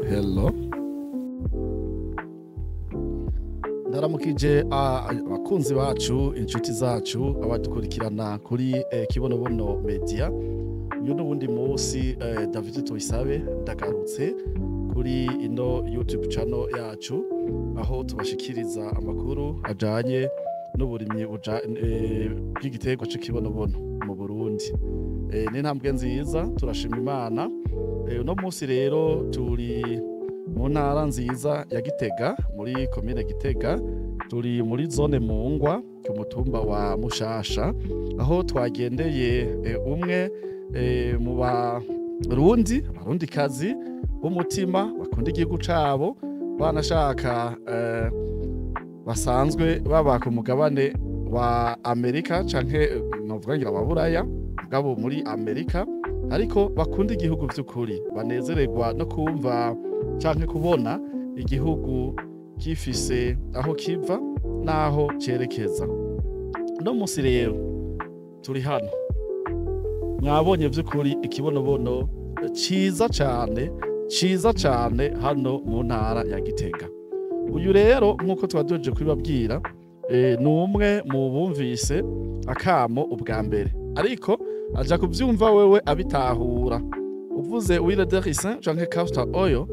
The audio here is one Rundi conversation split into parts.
Hello. Ndaramukije abakunzi bacu, inshuti zacu, abadukurikirana kuri Kibonobono Media. Uyu n'ubundi munsi David Tuyisabe ndagarutse kuri ino YouTube channel yacu, aho tubashikiriza amakuru ajanye n'uburimyi bw'igiterwa c'ikibonobono mu Burundi. Ni intambwe nziza, turashima Imana. Uno munsi rero turi mu ntara nziza ya Gitega, muri komine Gitega, turi muri zone Mungwa ku mutumba wa Mushasha, aho twagendeye umwe mu barundikazi b'umutima bakunda igihugu cabo, banashaka basanzwe baba ku mugabane wa Amerika canke novuga ngira wa Buraya, mugabo muri Amerika, ariko bakunda igihugu vy'ukuri, banezererwa no kumva canke kubona igihugu gifise aho kiva naho cerekeza. No musi rero turi hano, mwabonye vy'ukuri ikibonobono ciza cane hano mu ntara ya Gitega. Uyu rero nkuko twadoje kubibabwira, ni umwe mu bumvise akamo ubwa mbere, ariko aja kuvyumva wewe abitahura. Uvuze huile de ricin canke castor oil,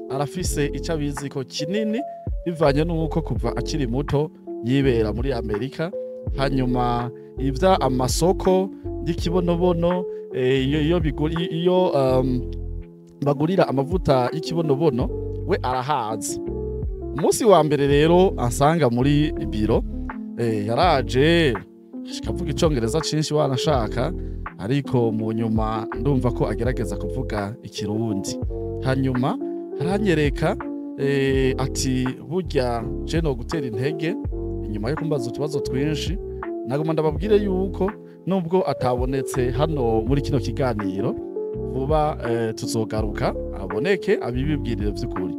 arafise ico abiziko kinini bivanye n'uko kuva akiri muto yibera muri Amerika. Hanyuma ivya amasoko y'ikibonobono, iyo bagurira amavuta y'ikibonobono we arahazi. Umunsi wa mbere rero ansanga muri biro, yaraje akavuga icongereza cinshi wanashaka, ariko mu nyuma ndumva ko agerageza kuvuga ikirundi. Hanyuma aranyereka ati burya je no gutera intege, inyuma yo kumbaza utubazo twinshi, nagoma ndababwire yuko nubwo atabonetse hano muri kino kiganiro, vuba tuzogaruka aboneke abibibwirire vy'ukuri.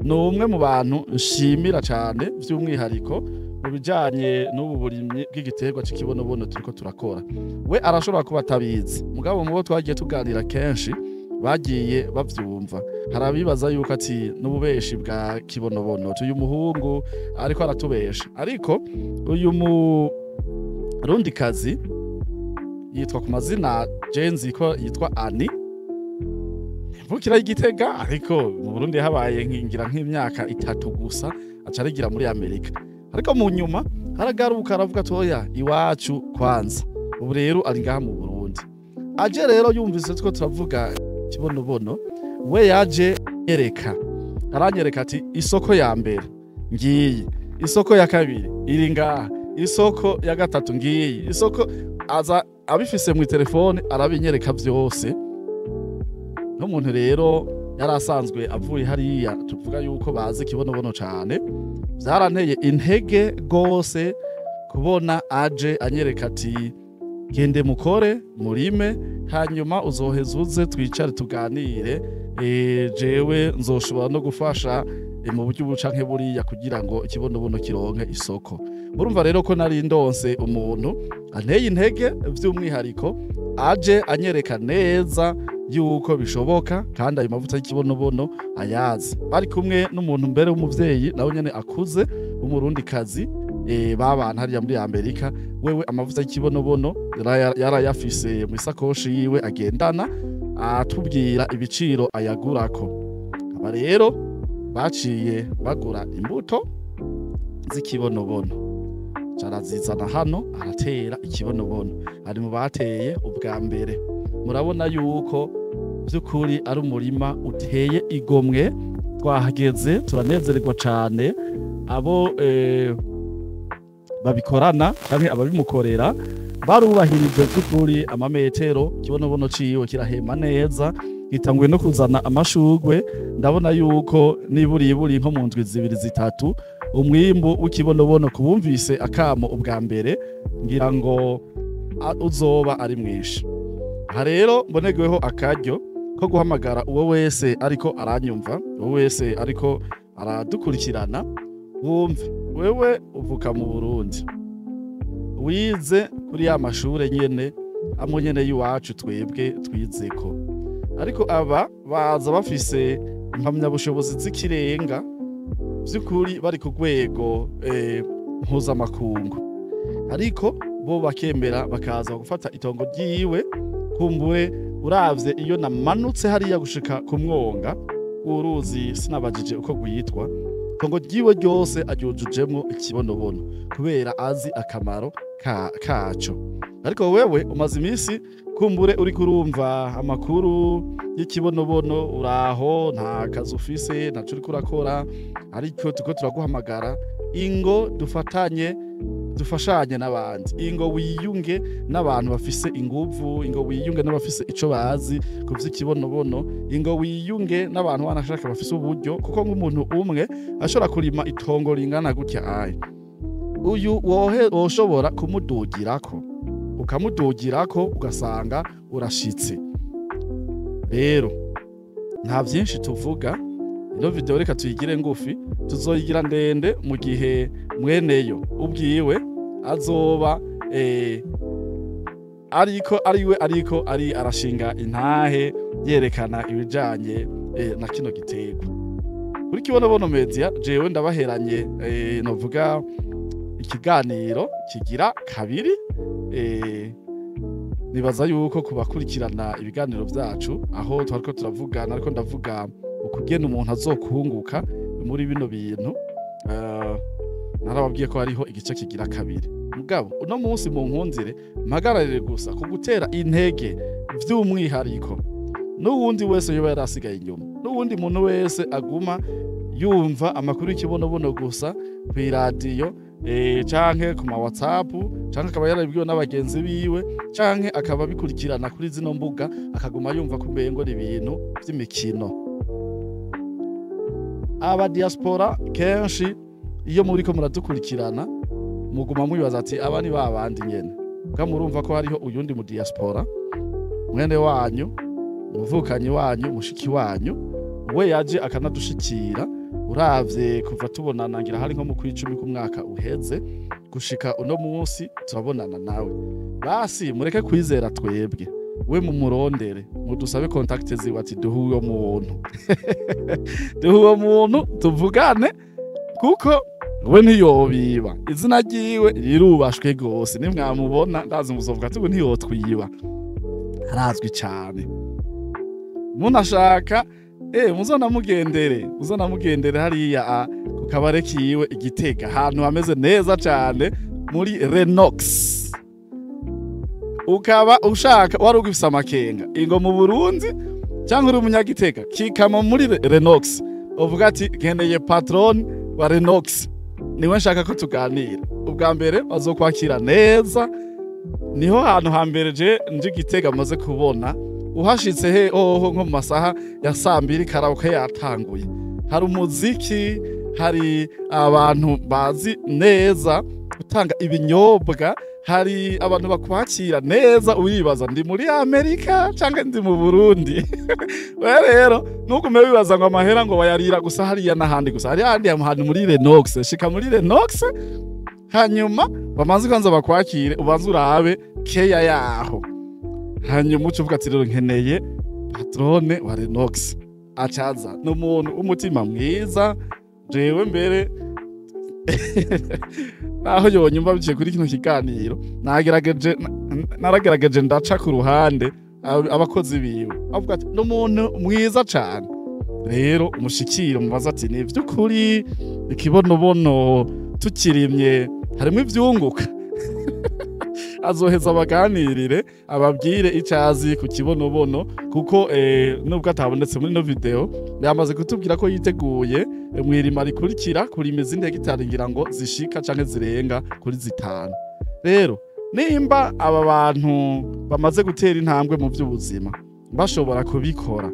Ni umwe mu bantu nshimira cane vy'umwihariko mu bijanye n'ubu burimyi bw'igiterwa c'ikibonobono turiko turakora. We arashobora kuba atabizi, mugabo mubo twagiye tuganira kenshi bagiye bavyumva. Harabibaza yuko ati n'ububeshi bwa kibonobono tuyu muhungu ariko aratubesha, ariko uyu murundikazi yitwa ku mazina Jenzi ko yitwa Ani, mvukira y'Igitega, ariko mu Burundi habaye nkingira nk'imyaka 3 gusa acarigira muri Amerika. Ariko mu nyuma haragaruka aravuga toya iwacu kwanza, ubu rero ari ngaha mu Burundi. Aje rero yumvise two turavuga kibonobono, we yaje aranyereka ati isoko ya mbere ngiyi, isoko ya kabiri iri ngaha, isoko ya gatatu ngiyi, isoko aza abifise mu telefone arabinyereka vyose. N'umuntu rero yarasanzwe avuye hariya, tuvuga yuko bazi kibonobono cane. Vyaranteye intege gose kubona aje anyereka ati gende mukore murime, hanyuma uzoheza uze twicare tuganire, jewe nzoshobora no gufasha mu buryo bucanke buriya kugira ngo ikibonobono kironke isoko. Murumva rero ko nari ndonse umuntu anteye intege vy'umwihariko, aje anyereka neza yuko bishoboka kandi ayo mavuta y'ikibonobono ayazi. Bari kumwe n'umuntu mbere w'umuvyeyi nawe nyene akuze w'umurundikazi, babana hariya muri Amerika. Wewe amavuta y'ikibonobono yarayafise mu isakoshi yiwe agendana, atubwira ibiciro ayagurako. Aba rero baciye bagura imbuto z'ikibonobono, carazizana hano aratera ikibonobono, ari mu bateye ubwa mbere. Murabona yuko vy'ukuri ari umurima uteye igomwe. Twahageze turanezererwa cane, abo babikorana canke ababimukorera barubahirije vy'ukuri amametero. Kibonobono ciwe kirahema neza, gitanguye no kuzana amashurwe. Ndabona yuko niburi nko mu ndwi 2-3 umwimbu w'ikibonobono kubumvise akamo ubwa mbere, ngira ngo uzoba ari mwinshi. Aha rero mbonegeweho akaryo ko guhamagara uwo wese ariko aranyumva, uwo wese ariko aradukurikirana, wumve wewe uvuka mu Burundi, wize kuri ya mashure nyene amwe nyene y'iwacu twebwe twizeko. ariko aba baza bafise impamyabushobozi z'ikirenga vy'ukuri bari ku rwego mpuzamakungu, ariko bo bakemera bakaza gufata itongo ryiwe. Kumbure uravye iyo namanutse hariya gushika ku mwonga uruzi, sinabajije uko rwitwa, itongo ryiwe ryose aryujujemwo ikibonobono kubera azi akamaro kaco. Ariko wewe umaze imisi kumbure uri kurumva amakuru y'ikibonobono, uraho nta kazi ufise, ntaco uriko urakora, ariko turiko turaguhamagara ingo dufashanye n'abandi, ingo wiyunge n'abantu bafise inguvu, ingo wiyunge n'abafise ico bazi ku vy'ikibonobono, ingo wiyunge n'abantu banashaka bafise uburyo, kuko nk'umuntu umwe ashobora kurima itongo ringana gutya aye, uyu woshobora kumudugirako, ukamudugirako ugasanga urashitse. Rero nta vyinshi tuvuga, ino video reka tuyigire ngufi, tuzoyigira ndende mu gihe mweneyo ubwiwe azoba ariko arashinga intahe yerekana ibijanye na kino giterwa. Kuri Kibonobono Media jewe ndabaheranye novuga ikiganiro kigira kabiri. Nibaza yuko kubakurikirana ibiganiro vyacu aho twariko turavugana, ariko ndavuga ukugena umuntu azokunguka muri bino bintu, narababwiye ko hariho igice kigira kabiri. Mugabo uno munsi mu nkundire mpagararire gusa kugutera intege vy'umwihariko n'uwundi wese yoba yarasigaye inyuma, n'uwundi muntu wese aguma yumva amakuru y'ikibonobono gusa kw'iradiyo canke ku ma WhatsApp, canke akaba yarabibwiwe n'abagenzi biwe, canke akaba bikurikirana kuri zino mbuga akaguma yumva kumbengo ibintu vy'imikino. Aba diaspora kenshi iyo muriko muradukurikirana muguma mubibaza ati aba ni babandi nyene, murumva ko hariho uyundi mu diaspora mwene wanyu, umuvukanyi wanyu, mushiki wanyu, we yaje akanadushikira. Uravye kuva tubonana ngira hari nko mu kw'icumi ku mwaka uheze gushika uno munsi turabonana nawe. Basi mureke kwizera twebwe, we mumurondere, mudusabe contact ziwe ati duhe uwo muntu duhe uwo muntu tuvugane, kuko we ntiyobiba, izina ryiwe rirubashwe gose, nimwamubona ndazi muzovuga ati ntiyotwiba, arazwi cane. Munashaka muzonamugendere hariya ku kabare kiwe Igitega, ahantu hameze neza cane muri Renox. Ukaba ushaka wari ugifise amakenga ingo mu Burundi cyangwa uri umunyagitega, kikama muri Renox uvuga ati nkeneye patron wa Renox, niwe nshaka ko tuganira. Ubwa mbere bazokwakira neza, niho hantu hambere je nje Gitega maze kubona. Uhashitse nko mu masaha ya 2:00 karaoke yatanguye, hari umuziki, hari abantu bazi neza gutanga ibinyobwa, hari abantu bakwakira neza, uribaza ndi muri Amerika canke ndi mu Burundi. Rero nukume wibaza ngo amahera ngo bayarira gusa hariya n'ahandi gusa, hari handi ahantu muri Renox. Shika muri Renox hanyuma bamaze kwanza bakwakire, ubanza urabe keya yaho, hanyuma ucuvuga ati rero nkeneye patrone wa Renox. Acaza n'umuntu umutima mwiza, jewe mbere naho yonyumva biciye kuri kino kiganiro naragerageje ndaca ku ruhande abakozi biwe, avuga ati n'umuntu mwiza cane. Rero umushikiro mubaza ati ni vy'ukuri ikibonobono tukirimye harimo ivyunguka. Azoheza abaganirire ababwire icazi ku kibonobono, kuko nubwo atabonetse muri no video yamaze kutubwira ko yiteguye mwirima rikurikira kurima izindi hegitari ngira ngo zishika canke zirenga kuri 5. Rero nimba aba bantu bamaze gutera intambwe mu by'ubuzima bashobora kubikora,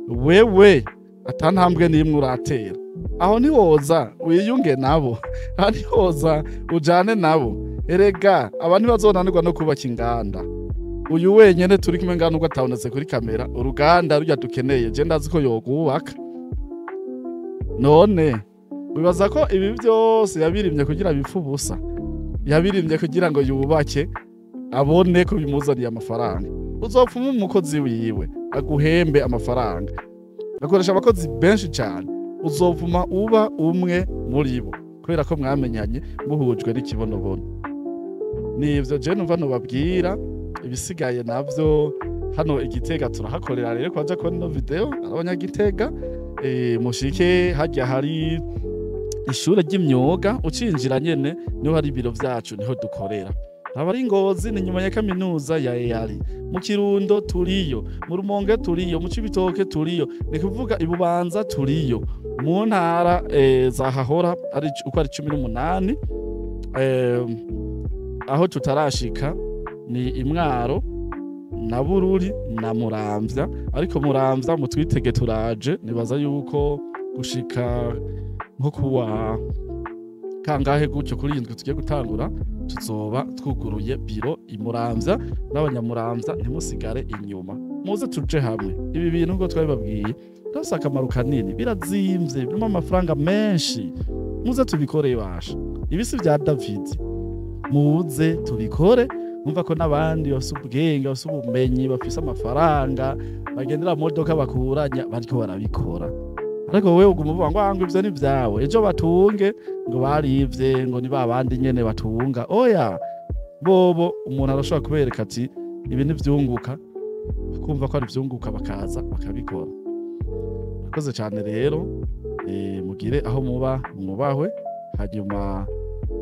wewe atantambwe nimwe uratera, aho niwoza wiyunge nabo, aho niwoza ujane nabo. Erega abantu bazonanirwa no kubaka inganda. Uyu wenyene turi kumwe ngana ubwo atabonetse kuri kamera, uruganda rujya dukeneye je ndazi ko yogubaka. None bibaza ko ibi byose yabirimye kugira bipfu busa, yabirimye kugira ngo yubake abone ko bimuzaniye amafaranga. Uzopfuma umukozi wiwe aguhembe amafaranga, akoresha abakozi benshi cyane, uzovuma uba umwe muri bo kubera ko mwamenyanye muhujwe n'ikibonobono. Nivyo je numva nobabwira, ibisigaye navyo hano Igitega turahakorera rero kwaja kubona ino video abanyagitega mushike hajya hari ishure ry'imyuga, ucinjira nyene niho hari ibiro vyacu, niho dukorera. Abari Ngozi ni nyuma ya kaminuza ya EAR, mu Kirundo turiyo, mu Rumonge turiyo, mu Cibitoke turiyo, ni kuvuga Ibubanza turiyo, mu ntara zahahora ari uko ari 18, aho tutarashika ni Imwaro na Bururi na Muramvya, ariko Muramvya mutwitege turaje, nibaza yuko gushika nko kuwa kangahe gutyo kuri indwi tugiye gutangura tuzoba twuguruye biro imuramvya, n'abanyamuramvya ntimusigare inyuma, muze tuje hamwe. Ibi bintu ngo twabibabwiye rasa akamaro kanini, birazimvye, birimo amafaranga menshi, muze tubikore basha. Ibisi vya David muze tubikore, mumva ko n'abandi bafise ubwenge, bafise ubumenyi, bafise amafaranga, bagendera mu modoka bakuranya, bariko barabikora. Ariko wewe uguma uvuga ngo ivyo ni vyawe, ejo batunge ngo barivye, ngo ni babandi nyene batunga. Oya, bobo umuntu arashobora kubereka ati ibi ni vyunguka, kumva ko ari vyunguka bakaza bakabikora. Murakoze cyane rero, mugire aho muba mwubahwe. Hanyuma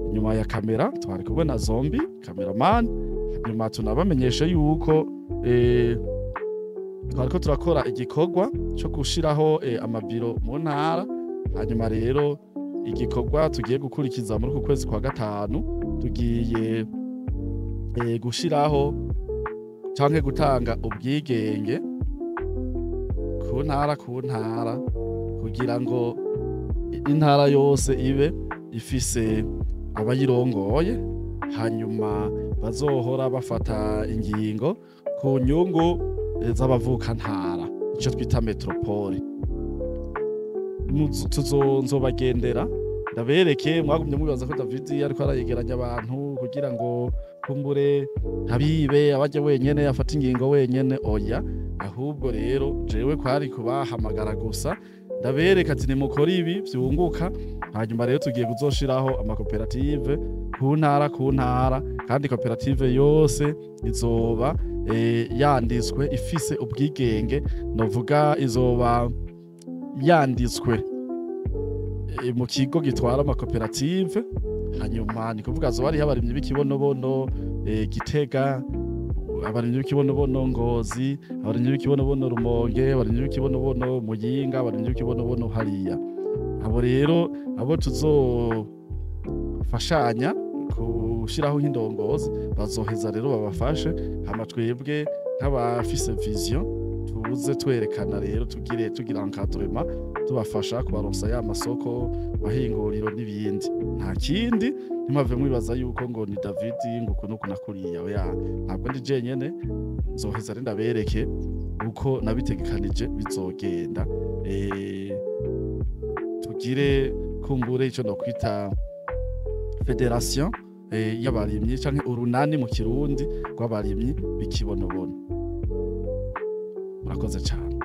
inyuma ya kamera twari kumwe na Zombi cameraman, hanyuma tunabamenyesha yuko twariko turakora igikorwa cyo gushiraho amabiro mu ntara. Hanyuma rero igikorwa tugiye gukurikiza muri ku kwezi kwa gatanu, tugiye gushiraho canke gutanga ubwigenge ku ntara kugira ngo intara yose ibe ifise abayirongoye, hanyuma bazohora bafata ingingo ku nyungu z'abavuka ntara, ico twita metropole. Nzobagendera ndabereke, mwagumye mubibaza ko David ariko arayegeranya abantu kugira ngo kumbure habibe abaje wenyene afata ingingo wenyene. Oya, ahubwo rero jewe kwari kubahamagara gusa ndabereka ati nimukora ibi vyunguka. Hanyuma rero tugiye kuzoshiraho amakoperative ku ntara, kandi koperative yose izoba yanditswe ifise ubwigenge, novuga izoba yanditswe mu kigo gitwara amakoperative. Hanyuma ni kuvuga zo bari abarimyi b'ikibonobono Gitega, abarimyi b'ikibonobono Ngozi, abarimyi b'ikibonobono Rumonge, abarimyi b'ikibonobono Muyinga, abarimyi b'ikibonobono hariya. Abo rero abo tuzofashanya gushiraho nk'indongozi bazoheza rero babafashe, hama twebwe nk'abafise vision tuze twerekana rero tugira encadrement, tubafasha kubaronsa ya masoko, mahinguriro n'ibindi. Nta kindi, ntimave mwibaza yuko ngo ni David ngo kuno kunakuriya. Oya, ntabwo ndi jenyene, nzoheza rero ndabereke uko nabitegekanije bizogenda. Tugire kumbure ico no kwita federation y'abarimyi canke urunani mu Kirundi rw'abarimyi b'ikibonobono. Murakoze cyane.